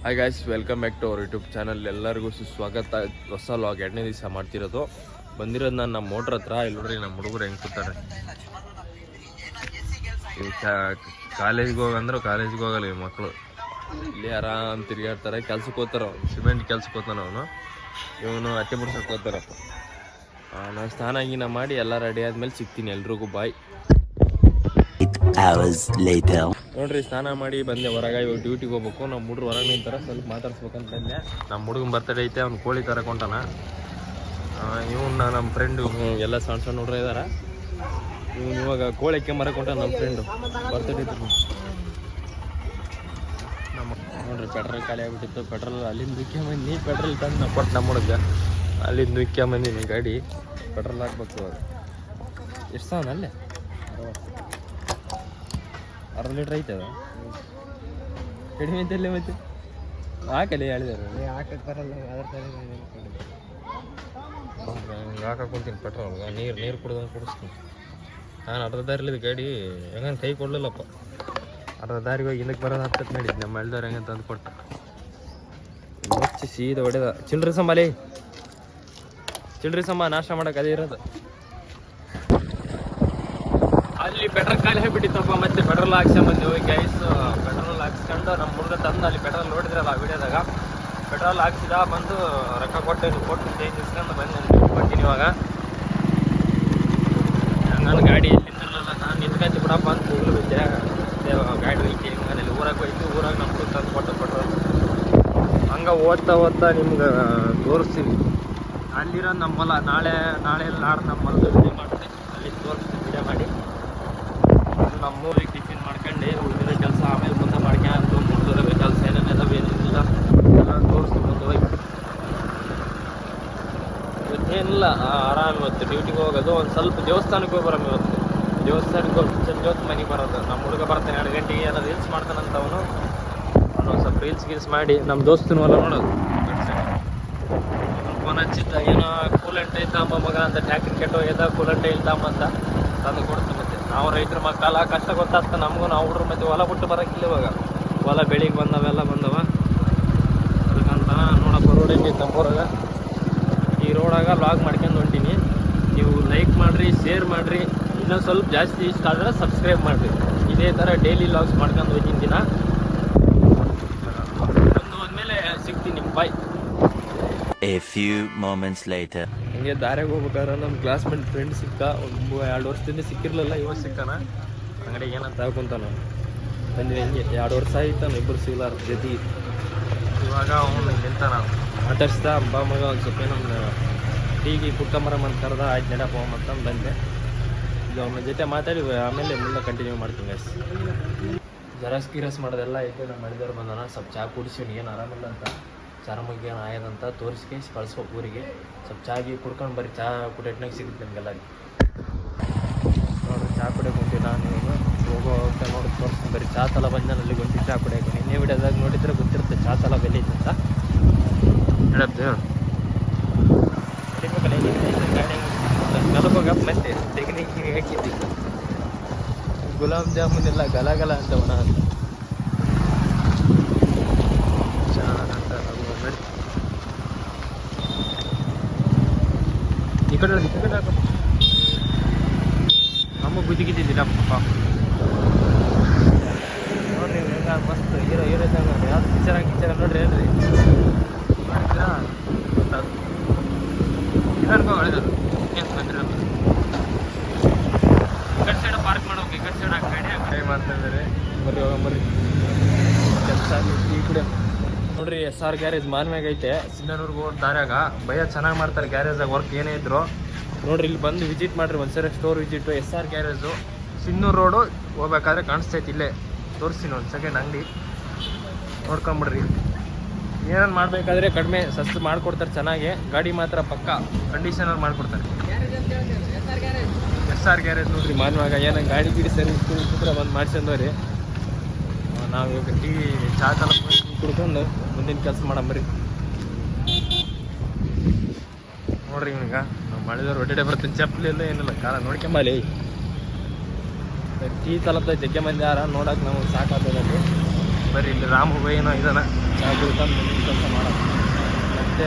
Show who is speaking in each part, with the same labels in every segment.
Speaker 1: Hi guys, welcome back to our YouTube channel. ಎಲ್ಲರಿಗೂ ಸ್ವಾಗತ. ಹೊಸ ಲಾಗ್ 2ನೇ ದಿವಸ ಮಾಡ್ತಿರೋದು. ಬಂದಿರೋದು ನಾನು ನಮ್ಮ ಮೋಟ್ರ್ ಹತ್ರ. ಇಲ್ಲಿ ನೋಡ್ರಿ ನಮ್ಮ ಹುಡುಗರು ಹೆಂಗೆ ಕೂತಾರೆ. ಕಾಲೇಜ್ಗೆ ಹೋಗಂದ್ರೆ ಕಾಲೇಜ್ಗೆ ಹೋಗಲ್ಲ ಈ ಮಕ್ಕಳು. ಇಲ್ಲಿ ಆರಾಮ್ ತಿರುಗಾಡ್ತಾರೆ. ಕೆಲ್ಸಕ್ಕೆ ಹೋಗ್ತಾರ, ಸಿಮೆಂಟ್ ಕೆಲ್ಸಕ್ಕೆ ಹೋಗ್ತಾನ ಅವನು. ಇವನು ಅಟ್ಟೆ ಬಿಡ್ಸಕ್ಕೆ ಹೋಗ್ತಾರಪ್ಪ. ನಾನು ಸ್ನಾನ ಗೀನ ಮಾಡಿ ಎಲ್ಲ ರೆಡಿ ಆದ್ಮೇಲೆ ಸಿಗ್ತೀನಿ ಎಲ್ರಿಗೂ. ಬಾಯ್. ನೋಡ್ರಿ, ಸ್ನಾನ ಮಾಡಿ ಬಂದೆ ಹೊರಗೆ. ಇವಾಗ ಡ್ಯೂಟಿಗೆ ಹೋಗ್ಬೇಕು. ನಮ್ಮ ಹುಡುಗರು ಹೊರಗೆ ನಿಂತಾರ, ಸ್ವಲ್ಪ ಮಾತಾಡ್ಸ್ಬೇಕಂತ ಬಂದೆ. ನಮ್ಮ ಹುಡುಗನ ಬರ್ತಡೇ ಐತೆ, ಅವ್ನು ಕೋಳಿ ತರಕ್ಕೆ ಹೊಂಟಾನ. ಇವನ್ನ ನಮ್ಮ ಫ್ರೆಂಡು ಎಲ್ಲ ಸಣ್ಣ ಸಣ್ಣ ಹುಡುಗರು ಇದಾರ. ಇವನು ಇವಾಗ ಕೋಳಿಕ್ಕೆ ಮರಕ್ಕೆ ಹೊಂಟಾನ. ನಮ್ಮ ಫ್ರೆಂಡು ಬರ್ತಡೇ ಇತ್ತು. ನಮ್ಮ ನೋಡ್ರಿ, ಪೆಟ್ರೋಲ್ ಖಾಲಿ ಆಗಿಬಿಟ್ಟಿತ್ತು. ಪೆಟ್ರೋಲ್ ಅಲ್ಲಿಂದ ನುಕ್ಕೊಂಬಂದು ಪೆಟ್ರೋಲ್ ತಂದು ನಾವು ಕೊಟ್ಟು ನಮ್ಮ ಹುಡುಗ ಅಲ್ಲಿಂದ ನುಕ್ಕೊಂಬಂದಿನಿ ಗಾಡಿ. ಪೆಟ್ರೋಲ್ ಹಾಕ್ಬೇಕು ಇವಾಗ. ಎಷ್ಟು ಸಾವನ ಅಲ್ಲೇ 60 ಲೀಟ್ರ್ ಐತದ. ಕಡಿಮೆ ಐತಲ್ಲೇ ಮತ್ತೆ ಹಾಕಲಿ ಹೇಳಿದಾರೆ. ಹಾಕಕ್ಕೆ ಬರಲ್ಲ, ಹಾಕಕ್ಕೆ ಕುಂತೀನಿ ಪೆಟ್ರೋಲ್. ನೀರು ಕುಡ್ದಂಗೆ ಕುಡಿಸ್ತೀನಿ. ನಾನು ಅರ್ಧ ದಾರಿಲಿದ್ದು ಗಾಡಿ ಹೆಂಗಂತ ಕೈ ಕೊಡಲಿಲ್ಲಪ್ಪ. ಅರ್ಧ ದಾರಿಗೆ ಹೋಗಿ ಹಿಂದಕ್ಕೆ ಬರೋದು ಹತ್ತಕ್ಕೆ ನಡೀತು. ನಮ್ಮ ಎಳ್ದವ್ರು ಹೆಂಗಂತ ತಂದು ಕೊಟ್ಟ ಮುಚ್ಚಿ ಸೀದಾ ಹೊಡೆದ. ಚಿಲ್ಡ್ರಿ ಸಂಬಾಲಿ, ಚಿಲ್ಡ್ರಿ ಸಂಬ ನಾಷ್ಟ ಮಾಡೋಕೆ ಅದೇ ಇರೋದು. ಅಲ್ಲಿ ಪೆಟ್ರೋಲ್ ಖಾಲಿ ಆಗಿಬಿಟ್ಟಿತ್ತಪ್ಪ. ಮತ್ತೆ ಪೆಟ್ರೋಲ್ ಹಾಕ್ಸ್ಕೊಂಬಂದಿವಿ ಗೈಸ್. ಪೆಟ್ರೋಲ್ ಹಾಕ್ಸ್ಕೊಂಡು ನಮ್ಮ ಹುಡುಗ ತಂದು ಅಲ್ಲಿ ಪೆಟ್ರೋಲ್ ನೋಡಿದ್ರಲ್ಲ ವಿಡಿಯೋದಾಗ. ಪೆಟ್ರೋಲ್ ಹಾಕ್ಸಿದ, ಬಂದು ರೊಕ್ಕ ಕೊಟ್ಟು ಚೇಂಜ್ ಇಸ್ಕೊಂಡು ಬಂದು ಕೊಡ್ತೀನಿ ಇವಾಗ. ನನ್ನ ಗಾಡಿ ಎಲ್ಲಿಂದಲ್ಲ, ನಾನು ನಿಂತ್ಕೊಂತ ಬಿಡಪ್ಪ ಅಂತ ಹೋಗ್ಲು ಬಿದ್ದೆ. ಗಾಡಿ ಹೋಯ್ತು ಮನೇಲಿ ಊರಾಗ ಹೋಯ್ತು. ಊರಾಗ ನಮ್ಮ ಹುಡುಗ ತಂದು ಕೊಟ್ಟು ಪೆಟ್ರೋಲ್. ಹಂಗೆ ಓದ್ತಾ ನಿಮ್ಗೆ ತೋರಿಸ್ತೀನಿ. ಅಲ್ಲಿರೋ ನಮ್ಮ ಹೊಲ. ನಾಳೆ ನಾಡ್ದು ನಮ್ಮ ಹೊಲದ ವಿಡಿಯೋ ಮಾಡ್ತೀನಿ. ಅಲ್ಲಿ ತೋರಿಸ್ತೀನಿ ವಿಡಿಯೋ ಮಾಡಿ. ನಮ್ಮೂರಿಗೆ ಟಿಫಿನ್ ಮಾಡ್ಕೊಂಡು ಉಳಿದಿರೋ ಕೆಲಸ ಆಮೇಲೆ ಮುಂದೆ ಮಾಡ್ಕೊಂಡು ಮುಂದೆ ಕೆಲಸ ಏನೇನೆಲ್ಲ ಏನಿಲ್ಲ ಎಲ್ಲ ತೋರಿಸ್ತು ಮುಂದೆ ಹೋಗಿ. ಇವತ್ತೇನಿಲ್ಲ, ಆರಾಮ್. ಇವತ್ತು ಡ್ಯೂಟಿಗೆ ಹೋಗೋದು. ಒಂದು ಸ್ವಲ್ಪ ದೇವಸ್ಥಾನಕ್ಕೆ ಹೋಗಿ ಬರೋಣ. ಇವತ್ತು ದೇವಸ್ಥಾನಕ್ಕೆ ಹೋಗಿ ಸಂಜೆ ಮನೆಗೆ ಬರೋದು. ನಮ್ಮ ಹುಡುಗ ಬರ್ತಾನೆ 2 ಗಂಟೆಗೆ. ಏನೋ ರೀಲ್ಸ್ ಮಾಡ್ತಾನಂತ ಅವನು ಒಂದು ಸ್ವಲ್ಪ ರೀಲ್ಸ್ ಮಾಡಿ ನಮ್ಮ ದೋಸ್ತನ ಹೊಲ ನೋಡೋದು. ಫೋನ್ ಹಚ್ಚಿದ್ದ, ಏನೋ ಕೂಲೆಂಟ್ ಐತಮ್ಮ ಮಗ ಅಂತ. ಟ್ಯಾಕ್ಟ್ರಿ ಕೆಟ್ಟೋಗ್ಯದ, ಕೂಲೆಂಟ್ ಇಲ್ತಮ್ಮ ಅಂತ ತಂದು ಕೊಡ್ತು. ಮತ್ತೆ ನಾವು ರೈತರ ಮಕ್ಕಳ ಕಷ್ಟ ಗೊತ್ತಾಗ್ತ ನಮಗೂ. ನಾವು ಹುಡ್ರು ಮತ್ತೆ ಹೊಲ ಬಿಟ್ಟು ಬರೋಕ್ಕಿಲ್ಲ ಇವಾಗ. ಹೊಲ ಬೆಳಿಗ್ಗೆ ಬಂದವೆಲ್ಲ ಬಂದವ. ಅದಕ್ಕಂತ ನೋಡಪ್ಪ ರೋಡ್ ಹೆಂಗೈತೆ ನಮ್ಮೂರಾಗ. ಈ ರೋಡಾಗ ಲಾಗ್ ಮಾಡ್ಕೊಂಡು ಹೊಂಟೀನಿ. ನೀವು ಲೈಕ್ ಮಾಡಿರಿ, ಶೇರ್ ಮಾಡಿರಿ. ಇನ್ನೊಂದು ಸ್ವಲ್ಪ ಜಾಸ್ತಿ ಇಷ್ಟ ಆದರೆ ಸಬ್ಸ್ಕ್ರೈಬ್ ಮಾಡಿರಿ. ಇದೇ ಥರ ಡೈಲಿ ಲಾಗ್ಸ್ ಮಾಡ್ಕೊಂಡು ಹೋಗ್ತೀನಿ ದಿನ. ಒಂದು ಹೋದ್ಮೇಲೆ ಸಿಗ್ತೀನಿ. ಬಾಯ್.
Speaker 2: A few moments later.
Speaker 1: ಹಿಂಗೆ ದಾರ್ಯಾಗ ಹೋಗ್ಬೇಕಾದ್ರೆ ನಮ್ಮ ಕ್ಲಾಸ್ಮೇಟ್ ಫ್ರೆಂಡ್ ಸಿಕ್ಕ. 2 ವರ್ಷದಿಂದ ಸಿಕ್ಕಿರ್ಲಿಲ್ಲ, ಇವಾಗ ಸಿಕ್ಕಾನ. ಅಂಗಡಿಗೆ ಏನಂತ ತಗೊಂತಾನ ಬಂದ್ವಿ. ಹಿಂಗೆ 2 ವರ್ಷ ಆಯ್ತಾನ ಇಬ್ಬರು ಸಿಗ್ಲಾರ ಜೊತೆ. ಇವಾಗ ಅವನು ನಿಂತಾನ ಮಾತಾಡ್ಸ್ದ. ಹಬ್ಬ ಮಗ ಒಂದು ಸ್ವಲ್ಪ ನಮ್ಮ ಟೀಗೆ ಕುಟ್ಕೊಂಬರಮ್ಮ ಅಂತ ಕರೆದ. ಆಯ್ತು ನಡಪ್ಪ ಹೋಗಂತಂದು ಬಂದೆ. ಈಗ ಅವನ ಜೊತೆ ಮಾತಾಡಿ ಆಮೇಲೆ ಮುಂದೆ ಕಂಟಿನ್ಯೂ ಮಾಡ್ತೀನಿ ಗೈಸ್. ಜರಾಸ್ ಮಾಡೋದೆಲ್ಲ ಐತೆ. ನಮ್ಮ ಮಳಿದವ್ರು ಬಂದಾನ. ಸ್ವಲ್ಪ ಚಹಾ ಕುಡಿಸಿವ್ನಿ, ಏನು ಆರಾಮಿಲ್ಲ ಅಂತ. ಚರ್ಮಕ್ಕೆ ಏನು ಆಯದಂತ ತೋರಿಸ್ಕೆ ಕಳಿಸ್ಬೇಕು ಊರಿಗೆ. ಸ್ವಲ್ಪ ಚಾಗಿ ಕುಡ್ಕೊಂಡು ಬರ್ರಿ. ಚಹಾ ಕುಡಿಯೋಟ್ನಾಗ ಸಿಗುತ್ತೆ ನಿಮಗೆಲ್ಲ. ನೋಡಿರಿ, ಚಹಾ ಕುಡಿಯೋಕೆ ಹೊಂಟೀನಿ ನಾನು. ಹೋಗೋ ನೋಡಿ ತೋರಿಸ್ಕೊಂಡು ಬರ್ರಿ. ಚಹಾ ತಲ ಬಂದ ಅಲ್ಲಿಗೆ ಹೊಂಟಿ ಚಹಾ ಕುಡಿಯೋಕೆ. ನಿನ್ನೆ ವಿಡಿಯೋದಾಗ ನೋಡಿದ್ರೆ ಗೊತ್ತಿರುತ್ತೆ ಚಹಾ ತಲ ಬೆಲೆ ಐತೆ ಅಂತ. ಹೇಳಪ್ಪ ಗಾಡಿ ಕಲಬೋಗಪ್ಪ. ಮತ್ತೆ ತೆಗಿನಿಗೆ ಹಾಕಿದ್ವಿ ಗುಲಾಬ್ ಜಾಮೂನ್ ಎಲ್ಲ ಗಲ ಅಂತವನ. ಈ ಕಡೆ ಹಾಕಪ್ಪ. ನಮ್ಮ ಗುದ್ದಿಗಿದ್ದಿದ್ದೀರಪ್ಪ. ನೋಡ್ರಿ ಹೆಂಗ ಮಸ್ತ್ ಹೀರೋ ಇದ್ದಂಗೆ. ಯಾವ್ದು ಪಿಕ್ಚರ್ ನೋಡ್ರಿ ಏನ್ರಿ ಮಾಡಿದ್ರಾ ಗೊತ್ತಾಗ್ತದೆ. ಏನ್ಕೋ ಹೇಳಿದ್ರು ಏನು ಬಂದಿರೋದು. ಈ ಕಡೆ ಸೈಡ್ ಪಾರ್ಕ್ ಮಾಡೋಕೆ, ಈ ಕಡೆ ಸೈಡ್ ಗಾಡಿ ಟ್ರೈ ಮಾಡ್ತಾ ಇದ್ದಾರೆ. ಬರ್ರಿ ಹೋಗಂಬರ್ರಿ. ಕೆಲಸ ಈ ಕಡೆ ನೋಡ್ರಿ. SR ಗ್ಯಾರೇಜ್ ಮಾನ್ಮ್ಯಾಗ ಐತೆ. ಸಿಂಧನೂರ್ಗೆ ಹೋಗಿ ದಾರ್ಯಾಗ ಭಯ ಚೆನ್ನಾಗಿ ಮಾಡ್ತಾರೆ ಗ್ಯಾರೇಜಾಗ ವರ್ಕ್ ಏನೇ ಇದ್ರು. ನೋಡ್ರಿ, ಇಲ್ಲಿ ಬಂದು ವಿಸಿಟ್ ಮಾಡಿರಿ ಒಂದ್ಸರಿ. Store visit SR garage Sinnur road ಹೋಗ್ಬೇಕಾದ್ರೆ ಕಾಣಿಸ್ತೈತಿ. ಇಲ್ಲೇ ತೋರಿಸ್ತೀನಿ ಒಂದು ಸೆಕೆಂಡ್. ಅಂಗಡಿ ನೋಡ್ಕೊಂಬಿಡ್ರಿ. ಏನೇನು ಮಾಡಬೇಕಾದ್ರೆ ಕಡಿಮೆ ಸಸ್ತು ಮಾಡಿಕೊಡ್ತಾರೆ ಚೆನ್ನಾಗಿ. ಗಾಡಿ ಮಾತ್ರ ಪಕ್ಕ ಕಂಡೀಷನಲ್ಲಿ ಮಾಡಿಕೊಡ್ತಾರೆ. SR ಗ್ಯಾರೇಜ್ ನೋಡ್ರಿ ಮಾನ್ವಾಗ. ಏನೋ ಗಾಡಿ ಸರ್ವಿಸ್ ಕೂತ್ರೆ ಬಂದು ಮಾಡ್ಸಂದವ್ರಿ. ನಾವು ಇವಾಗ ಚಹಾ ತಲ ಕುಡ್ಕೊಂಡು ಮುಂದಿನ ಕೆಲಸ ಮಾಡಂಬರಿ. ನೋಡ್ರಿ ಈಗ ನಾವು ಮಾಡಿದವ್ರು ಹೊಟ್ಟೆ ಬರ್ತೀನಿ. ಚಪ್ಪಲಿ ಎಲ್ಲ ಏನಿಲ್ಲ, ಕಾಲ ನೋಡ್ಕೊಂಬಲ್ಲಿ. ಟೀ ತಲಪ್ದ ಜಗ್ಗೆ ಮಂದಿ ಯಾರ ನೋಡಕ್ಕೆ ನಾವು ಸಾಕಾಗ್ತದಲ್ಲಿ. ಬರ್ರಿ ಇಲ್ಲಿ ರಾಮು ಏನೋ ಇದಾನ ಚಾ ಕುಡ್ಕೊಂಡು ಕೆಲಸ ಮಾಡೋದು. ಮತ್ತು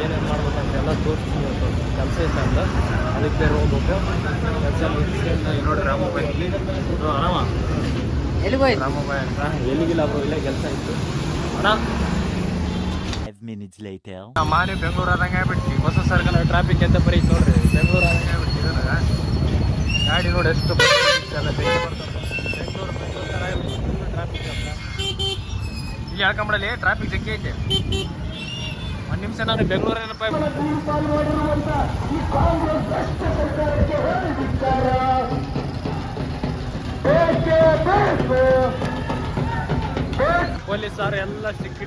Speaker 1: ಏನೇನು ಮಾಡ್ಬೇಕಂತ ಎಲ್ಲ ತೋರಿಸ್ತೀನಿ ಕೆಲಸ ಇತ್ತು ಅಂತ ಅದಕ್ಕೆ ಬೇರೆ ಹೋಗ್ಬೇಕು. ಕೆಲಸ ಮುಗಿಸ್ಕೊಂಡು ನೋಡಿ ರಾಮುಬಾಯಿ ಇಲ್ಲಿ ಆರಾಮ ರಾಮುಬಾಯಿ ಅಂತ ಎಲ್ಲಿಗಿಲ್ಲ ಬ್ರೋ, ಇಲ್ಲೇ ಕೆಲಸ ಇತ್ತು ಅಣ್ಣ.
Speaker 2: 5 minutes later.
Speaker 1: ಮಾನಿ ಬೆಂಗಳೂರು ಆದಂಗೆ ಆಗ್ಬಿಟ್ಟು ಹೊಸ ಸರ್ಕಲ್ ಟ್ರಾಫಿಕ್ ಅಂತ ಬರೀ ನೋಡ್ರಿ, ಬೆಂಗಳೂರು ಆದಂಗೆ ಆಗ್ಬಿಟ್ಟು ಇದಾಗ ಗಾಡಿ ನೋಡಿ ಎಷ್ಟು ಎಲ್ಲ ಬೆಂಗಳೂರು ಥರ ಟ್ರಾಫಿಕ್ ಅಂತ ಇಲ್ಲಿ ಹೇಳ್ಕೊಂಬಿಡಲಿ. ಟ್ರಾಫಿಕ್ ಜಗ್ಗಿ ಐತೆ. ಒಂದು ನಿಮಿಷ ನಾನು ಬೆಂಗಳೂರು ಏನಪ್ಪ ಪೊಲೀಸರು ಎಲ್ಲ ಸ್ಟಿಕ್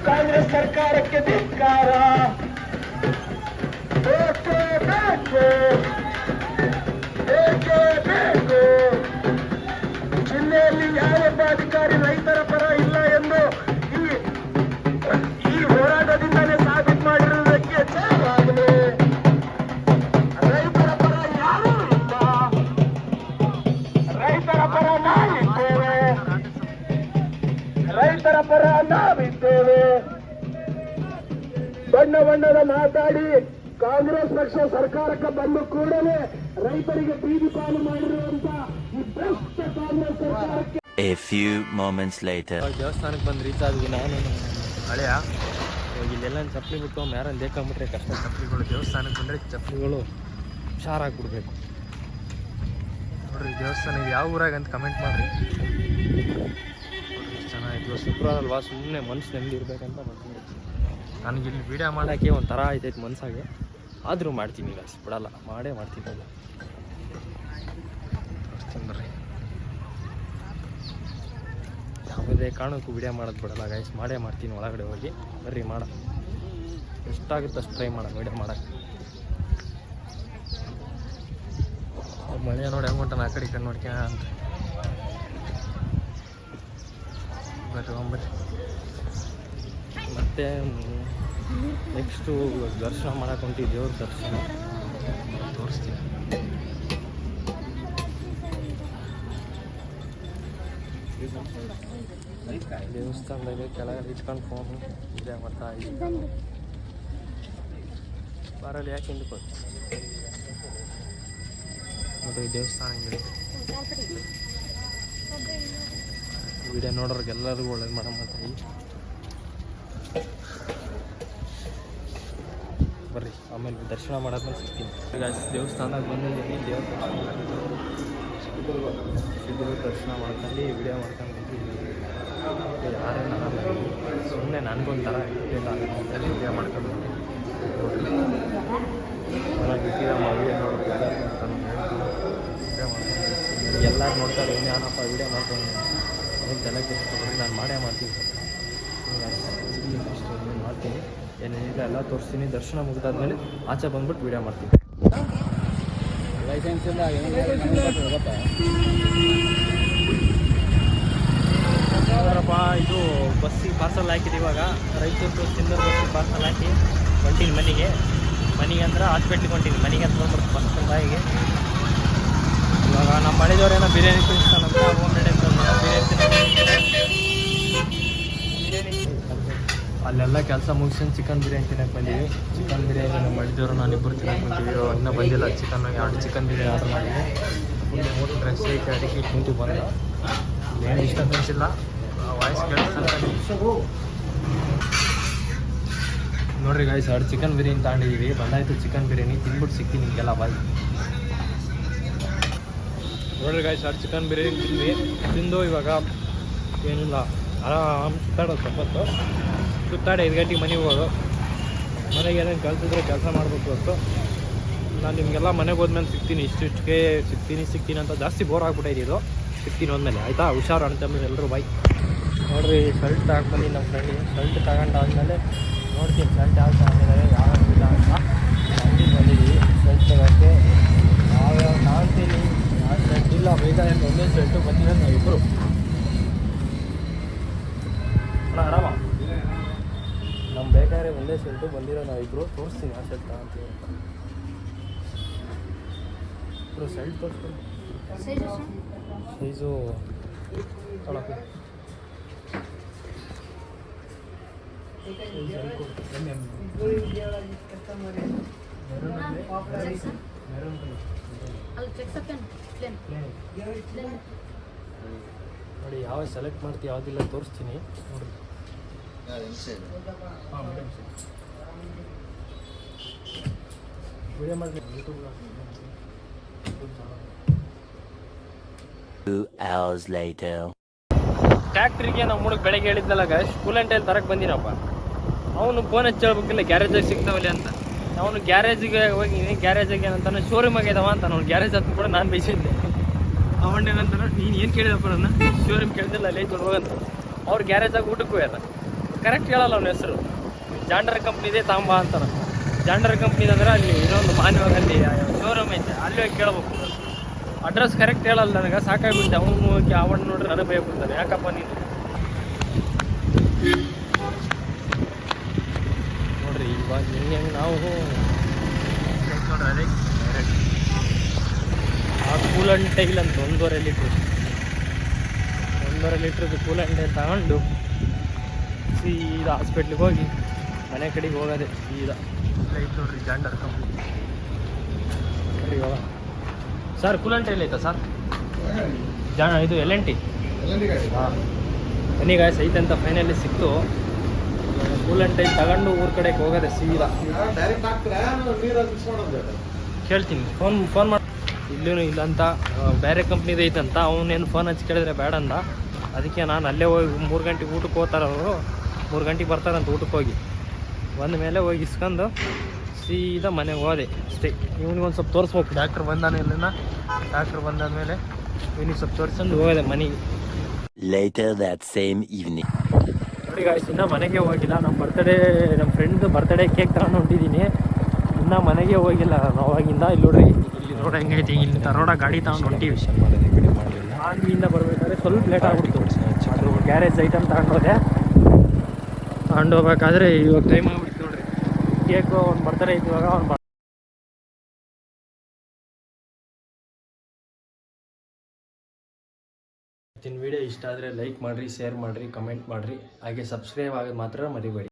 Speaker 1: ಕಾಂಗ್ರೆಸ್ ಸರ್ಕಾರಕ್ಕೆ ಧಿಕ್ಕಾರ. ಜಿಲ್ಲೆಯಲ್ಲಿ ಯಾವೊಬ್ಬ ಅಧಿಕಾರಿ ರೈತರ ಪರ ಇಲ್ಲ ಎಂದು ಈ ಹೋರಾಟದಿಂದಲೇ ಸಾಬೀತು ಮಾಡಿರುವುದಕ್ಕೆ ಚಾಲವಾಗಲಿ. ರೈತರ ಪರ ಯಾರೂ ಇಲ್ಲ, ರೈತರ ಪರ ನಾವಿದ್ದೇವೆ, ರೈತರ ಪರ ನಾವಿದ್ದೇವೆ. ಬಣ್ಣ ಬಣ್ಣದ ಮಾತಾಡಿ ಕಾಂಗ್ರೆಸ್ ಪಕ್ಷ ಸರ್ಕಾರಕ್ಕೆ ಬಂದ ಕೂಡಲೇ ರೈತರಿಗೆ ಬೀದಿ ಪಾಲು ಮಾಡಿರುವಂತ ಈ ಭ್ರಷ್ಟ ಕಾಂಗ್ರೆಸ್ ಸರ್ಕಾರಕ್ಕೆ.
Speaker 2: A few moments later.
Speaker 1: ದೇವಸ್ಥಾನಕ್ಕೆ ಬಂದು ರೀಚ್ ಆದ್ವಿ ನಾನು ಹಳೆಯ. ಇಲ್ಲೆಲ್ಲ ಚಪ್ಪಲಿ ಬಿಟ್ಟು ಯಾರನ್ನು ದೇಕೊಂಬಿಟ್ರೆ ಕಷ್ಟ. ಚಪ್ಪಲಿಗಳು ದೇವಸ್ಥಾನಕ್ಕೆ ಬಂದರೆ ಚಪ್ಪಲಿಗಳು ಹುಷಾರಾಗ್ಬಿಡ್ಬೇಕು ನೋಡ್ರಿ. ದೇವಸ್ಥಾನ ಇದು ಯಾವ ಊರಾಗ ಅಂತ ಕಮೆಂಟ್ ಮಾಡಿರಿ. ಚೆನ್ನಾಗಿತ್ತು. ಶುಕ್ರವಾರ ಅಲ್ವಾ, ಸುಮ್ಮನೆ ಮನ್ಸು ನೆಮ್ಮದಿ ಇರ್ಬೇಕಂತ ಬರ್ತೀನಿ. ನನಗೆ ಇಲ್ಲಿ ವೀಡಿಯೋ ಮಾಡೋಕ್ಕೆ ಒಂಥರ ಆಯ್ತೈತೆ ಮನ್ಸಾಗೆ, ಆದರೂ ಮಾಡ್ತೀನಿ. ಈಗ ಬಿಡಲ್ಲ, ಮಾಡೇ ಮಾಡ್ತೀನಿ. ಅದು ಬರ್ರಿ, ಯಾವುದೇ ಕಾರಣಕ್ಕೂ ವೀಡಿಯೋ ಮಾಡೋದು ಬಿಡಲ್ಲ ಗೈಸ್, ಮಾಡೇ ಮಾಡ್ತೀನಿ. ಒಳಗಡೆ ಹೋಗಿ ಬರ್ರಿ ಮಾಡ, ಎಷ್ಟಾಗುತ್ತೆ ಅಷ್ಟು ಟ್ರೈ ಮಾಡೋಣ ವೀಡಿಯೋ ಮಾಡೋಕ್ಕೆ. ಮಳೆ ನೋಡಿ ಹೆಂಗೆ ಹೊಂಟಾನ ಆ ಕಡೆ ಈ ಕಡೆ ನೋಡ್ಕ ಅಂತ. ಬರ್ರಿ ಒಂಬತ್ತು. ಮತ್ತು ನೆಕ್ಸ್ಟು ದರ್ಶನ ಮಾಡೋಕೆ ಹೊಂಟಿವಿ, ದೇವ್ರ ದರ್ಶನ ತೋರಿಸ್ತೀನಿ. ದೇವಸ್ಥಾನದಾಗ ಕೆಳಗಡೆ ಇಟ್ಕೊಂಡು ಫೋನು ಇದೆ ಮಾಡ್ತಾ ಇದ್ದೀನಿ. ಬಾರಲ್ಲಿ ಯಾಕೆ ಹಿಂದಕ್ಕೆ ಹೋಗ್ತು ಮತ್ತು ಈ ದೇವಸ್ಥಾನ ಹಿಂಗಿರುತ್ತೆ. ವಿಡಿಯೋ ನೋಡೋರ್ಗೆ ಎಲ್ಲರಿಗೂ ಒಳ್ಳೇದು ಮಾಡಮ್ಮ. ಬರ್ರಿ ಆಮೇಲೆ ದರ್ಶನ ಮಾಡೋದ್ಮೇಲೆ ಸಿಗ್ತೀನಿ. ಈಗ ದೇವಸ್ಥಾನದಾಗ ಬಂದಿದ್ದೀನಿ. ದೇವ್ರ ದರ್ಶನ ಮಾಡ್ಕೊಂಡು ವಿಡಿಯೋ ಮಾಡ್ಕೊಂಡು ಯಾರೇನು ಆಗಲ್ಲ. ಸುಮ್ಮನೆ ನನಗೊಂಥರ ಇರ್ತಿಲ್ಲ ಅಂತೇಳಿ ವಿಡಿಯೋ ಮಾಡ್ಕೊಂಡು ವಿಡಿಯೋ ನೋಡೋದು ಎಲ್ಲರೂ ನೋಡ್ತಾರೆ. ಏನೇನಪ್ಪ ವಿಡಿಯೋ ಮಾಡ್ಕೊಂಡು ಏನು ಜನಕ್ಕೆ ನಾನು ಮಾಡೇ ಮಾಡ್ತೀನಿ. ಅಷ್ಟೇ ಮಾಡ್ತೀನಿ, ಏನೇನಿಲ್ಲ ಎಲ್ಲ ತೋರಿಸ್ತೀನಿ. ದರ್ಶನ ಮುಗಿದಾದ್ಮೇಲೆ ಆಚೆ ಬಂದ್ಬಿಟ್ಟು ವಿಡಿಯೋ ಮಾಡ್ತೀನಿ. ಲೈಸೆನ್ಸ್ ಇಲ್ಲ ನೋಡ್ರಪ್ಪ. ಇದು ಬಸ್ಸಿಗೆ ಪಾರ್ಸಲ್ ಹಾಕಿದ್ದು ಇವಾಗ ರಾಯಚೂರು ಚಿನ್ನೂರು ಬಸ್ಸಿಗೆ ಪಾರ್ಸಲ್ ಹಾಕಿ ಹೊಂಟೀನಿ ಮನೆಗೆ ಅಂದ್ರೆ ಹಾಸ್ಪಿಟ್ಲಿಗೆ ಹೊಂಟೀನಿ. ಮನೆಗೆ ಅಂತ ಬಂದ್ಬಿಟ್ಟು ಫಸ್ಟ್ ಬಾಯಿಗೆ. ಇವಾಗ ನಮ್ಮ ಮಳೆದವ್ರೇನೋ ಬಿರಿಯಾನಿ ತಿನ್ನಿಸ್ತಾನಂತ ಹೋಮ್ ರೆಡಿ ಅಂತ ಬಿರಿಯಾನಿ ಅಲ್ಲೆಲ್ಲ ಕೆಲಸ ಮುಗಿಸ್ಕೊಂಡು ಚಿಕನ್ ಬಿರಿಯಾನಿ ತಿನ್ನಕ್ಕೆ ಬಂದೀವಿ. ಚಿಕನ್ ಬಿರಿಯಾನಿ ನಮ್ಮ ಮಳಿದವರು ನಾನಿಬ್ಬರು ತಿನ್ನಕ್ಕೆ ಬಂತೀವಿ. ಇನ್ನೂ ಬಂದಿಲ್ಲ ಚಿಕನ್. 2 ಚಿಕನ್ ಬಿರಿಯಾನಿ ಆರ್ಡರ್ ಮಾಡಿದ್ವಿ. ಫುಲ್ ಮೂರು ಡ್ರೆಸ್ ಐತೆ, ಅದಕ್ಕೆ ಕುಂತು ಬಂದ. ಏನು ಇಷ್ಟ ಅನಿಸಿಲ್ಲ, ವಾಯ್ಸ್ ಕೇಳಿಸ್ತಾರೆ ನೋಡ್ರಿ ಗಾಯ್ಸ್. 2 ಚಿಕನ್ ಬಿರಿಯಾನಿ ತಗೊಂಡಿದ್ದೀವಿ. ಬಂದಾಯ್ತು ಚಿಕನ್ ಬಿರಿಯಾನಿ. ತಿಂದ್ಬಿಟ್ಟು ಸಿಗ್ತೀನಿ ನಿಮಗೆಲ್ಲ ಬಾಯ್. ನೋಡ್ರಿ ಗಾಯ್ಸ್, 2 ಚಿಕನ್ ಬಿರಿಯಾನಿ ತಿಂದು ಇವಾಗ ಏನಿಲ್ಲ ಆರಾಮ್ ಸುತ್ತಾಡೋದು. ಸ್ವಲ್ಪತ್ತು ಸುತ್ತಾಡಿ 5 ಗಂಟೆಗೆ ಮನೆಗೆ ಹೋಗೋದು. ಮನೆಗೆ ಏನೇನು ಕಲ್ತಿದ್ರೆ ಕೆಲಸ ಮಾಡಬೇಕು ಅಂತ. ನಾನು ನಿಮಗೆಲ್ಲ ಮನೆಗೆ ಹೋದ್ಮೇಲೆ ಸಿಗ್ತೀನಿ. ಇಷ್ಟಿಷ್ಟಕ್ಕೆ ಸಿಗ್ತೀನಿ ಅಂತ ಜಾಸ್ತಿ ಬೋರ್ ಆಗ್ಬಿಟ್ಟೈತಿ. ಇದು ಸಿಗ್ತೀನಿ ಹೋದ್ಮೇಲೆ ಆಯಿತಾ. ಹುಷಾರು ಅಂತಂದ್ರೆ ಎಲ್ಲರೂ ಬಾಯ್. ನೋಡಿರಿ ಶರ್ಟ್ ಹಾಕ್ಬಂದು ನಮ್ಮ ಫ್ರೆಂಡಿಗೆ ಶರ್ಟ್ ತಗೊಂಡಾದ್ಮೇಲೆ ನೋಡ್ತೀನಿ ಶರ್ಟ್ ಯಾವ ತಗೊಂಡಿದ್ದಾರೆ ಯಾವಾಗಿಲ್ಲ ಅಂತ. ಅಂಗಡಿಗೆ ಬಂದಿದ್ದೀವಿ ಶರ್ಟ್ ತಗೋಕ್ಕೆ. ಯಾವ್ಯಾವ ತಗೊಳ್ತೀನಿ ಯಾವ ಶರ್ಟ್ ಇಲ್ಲ ಬೇಕಾದ್ರೆ ಒಂದೇ ಶರ್ಟು ಬಂದಿರೋದು ನಾವಿಬ್ಬರು. ಆರಾಮ ನಮ್ಗೆ ಬೇಕಾದ್ರೆ ಒಂದೇ ಶರ್ಟು ಬಂದಿರೋ ನಾವಿಬ್ಬರು. ತೋರಿಸ್ತೀನಿ ಆ ಶರ್ಟ್ ತಗೊಂತೀವಿ ಅಂತ. ಇಬ್ಬರು ಶರ್ಟ್ ತೋರಿಸ್ತೀನಿ. ಸೈಜು ತೊಳಕು ನೋಡಿ ಯಾವ ಸೆಲೆಕ್ಟ್ ಮಾಡ್ತೀವಿ ಯಾವುದಿಲ್ಲ ತೋರಿಸ್ತೀನಿ ನೋಡಿ. ವಿಡಿಯೋ ಮಾಡಿ ಯೂಟ್ಯೂಬ್
Speaker 2: 2 hours later.
Speaker 1: ಟ್ಯಾಕ್ಟ್ರಿಗೆ ನಮ್ಮ ಹುಡುಗ ಬೆಳಗ್ಗೆ ಹೇಳಿದ್ನಲ್ಲ ಗಾಯ್ಸ್, ಕೂಲೆಂಟಲ್ಲಿ ತರಕ್ಕೆ ಬಂದಿನಪ್ಪ. ಅವನು ಫೋನ್ ಹಚ್ಚಿ ಹೇಳ್ಬೇಕಿಲ್ಲ ಗ್ಯಾರೇಜಾಗಿ ಸಿಗ್ತಾವಲ್ಲಿ ಅಂತ. ಅವನು ಗ್ಯಾರೇಜಿಗೆ ಹೋಗಿ ಗ್ಯಾರೇಜಿಗೆ ಏನಂತಾನೆ ಶೋರೂಮ್ ಆಗ್ಯದವ ಅಂತ. ಅವ್ನು ಗ್ಯಾರೇಜ್ ಹತ್ತು ಕೂಡ ನಾನು ಬೈಸಿದ್ದೆ. ಅವಣ್ಣೇನಂತಾನೆ ನೀನು ಏನು ಕೇಳಿದಪ್ಪ ನನ್ನ ಶೋರೂಮ್ ಕೇಳಿದಿಲ್ಲ ಅಲ್ಲೇ ಹೋಗಂತ. ಅವ್ರು ಗ್ಯಾರೇಜಾಗಿ ಊಟಕ್ಕೆ ಹೋಗ್ಯಾರ. ಕರೆಕ್ಟ್ ಹೇಳಲ್ಲ ಅವನ ಹೆಸರು. ಜಾಂಡರ್ ಕಂಪ್ನಿದೇ ತಾಂಬ ಅಂತಾನೆ. ಜಾಂಡರ್ ಕಂಪ್ನಿದಂದ್ರೆ ಅಲ್ಲಿ ಇನ್ನೊಂದು ಮಾನ್ಯವಾಗಿ ಅಲ್ಲಿ ಶೋರೂಮ್ ಐತೆ, ಅಲ್ಲಿ ಹೋಗಿ ಕೇಳ್ಬೇಕು. ಅಡ್ರೆಸ್ ಕರೆಕ್ಟ್ ಹೇಳಲ್ಲ ನನಗೆ, ಸಾಕಾಗ್ಬಿಟ್ಟೆ. ಅವನು ಹೋಗಿ ಅವಣ್ಣ ನೋಡ್ರಿ ನನಗೆ ಭಯ ಬಿಡ್ತಾನೆ, ಯಾಕಪ್ಪ ನೀನು ನೋಡ್ರಿ ಇವಾಗ ಹೆಂಗೆ ನಾವು ನೋಡ್ರಿ ಅದೇ ಆ ಕೂಲಂಟ್ ಟೈಲ್ ಅಂತ 1.5 ಲೀಟ್ರ್ 1.5 ಲೀಟ್ರದ್ದು ಕೂಲಂಟೆ ತಗೊಂಡು ಸೀದಾ ಹಾಸ್ಪಿಟ್ಲಿಗೆ ಹೋಗಿ ಮನೆ ಕಡೆಗೆ ಹೋಗೋದೆ ಸೀದಾ. ಐತೆ ನೋಡ್ರಿ ಜಾಂಡರ್ ಕಂಪ್ನಿ. ನೋಡ್ರಿ ಇವಾಗ ಸರ್ ಕೂಲಂಟ್ ಎಲ್ಲೈತಾ ಸರ್? ಇದು L&T. ಹಾಂ ಬನ್ನಿ ಗಾಯ್ಸ್, ಐತೆ ಅಂತ ಫೈನಲಿ ಸಿಕ್ತು. ಕೂಲಂಟ್ ಟೈಪ್ ತಗೊಂಡು ಊರ ಕಡೆಗೆ ಹೋಗೋದೆ ಸೀದಾ. ಕೇಳ್ತೀನಿ, ಫೋನ್ ಮಾಡಿ. ಇಲ್ಲೂ ಇಲ್ಲಂತ ಬೇರೆ ಕಂಪ್ನಿದು ಐತಂತ. ಅವನೇನು ಫೋನ್ ಹಚ್ಚಿ ಕೇಳಿದ್ರೆ ಬೇಡ ಅಂದ. ಅದಕ್ಕೆ ನಾನು ಅಲ್ಲೇ ಹೋಗಿ 3 ಗಂಟೆಗೆ ಊಟಕ್ಕೆ ಹೋಗ್ತಾರೆ ಅವರು. 3 ಗಂಟೆಗೆ ಬರ್ತಾರಂತ ಊಟಕ್ಕೆ ಹೋಗಿ. ಬಂದ ಮೇಲೆ ಹೋಗಿ ಇಸ್ಕೊಂಡು ಸೀದಾ ಮನೆಗೆ ಹೋದೆ ಅಷ್ಟೇ. ಇವ್ನಿಗೊಂದು ಸ್ವಲ್ಪ ತೋರಿಸ್ಬೇಕು, ಡಾಕ್ಟ್ರ್ ಬಂದಾನೆ ಇಲ್ಲಿನ. ಡಾಕ್ಟ್ರ್ ಬಂದಾದ್ಮೇಲೆ ಇವ್ನಿಗೆ ಸ್ವಲ್ಪ ತೋರಿಸ್ಕೊಂಡು ಹೋಗೋದೆ ಮನೆಗೆ.
Speaker 2: Later that same evening.
Speaker 1: ನೋಡಿ ಗಾಯ್ಸ್, ಇನ್ನೂ ಮನೆಗೆ ಹೋಗಿಲ್ಲ. ನಮ್ಮ ಫ್ರೆಂಡ್ ಬರ್ತ್ಡೇ ಕೇಕ್ ತಗೊಂಡು ಹೊಂಟಿದ್ದೀನಿ. ಇನ್ನೂ ಮನೆಗೆ ಹೋಗಿಲ್ಲ ನಾನು ಅವಾಗಿಂದ. ಇಲ್ಲಿ ನೋಡ್ರಿ, ಇಲ್ಲಿ ರೋಡ್ ಹೆಂಗೈತಿ. ಇಲ್ಲಿ ರೋಡ ಗಾಡಿ ತಗೊಂಡು ಹೊಂಟೀವಿ. ಆನ್ವಿಯಿಂದ ಬರ್ಬೇಕಾದ್ರೆ ಸ್ವಲ್ಪ ಲೇಟ್ ಆಗ್ಬಿಡ್ತು. ಅದು ಗ್ಯಾರೇಜ್ ಐಟಮ್ ತಗೊಂಡೋದೆ. ತಗೊಂಡೋಗ್ಬೇಕಾದ್ರೆ ಇವಾಗ ಟೈಮ್ ಆಗ್ಬಿಡ್ತು ನೋಡ್ರಿ. ಕೇಕು ಅವ್ನು ಬರ್ತಾರೆ ಇವಾಗ ಅವ್ನು ವಿಡಿಯೋ ಇಷ್ಟ ಆದರೆ ಲೈಕ್ ಮಾಡಿರಿ, ಶೇರ್ ಮಾಡಿರಿ, ಕಮೆಂಟ್ ಮಾಡಿರಿ. ಹಾಗೆ ಸಬ್ಸ್ಕ್ರೈಬ್ ಆಗೋದು ಮಾತ್ರ ಮರಿಬೇಡಿ.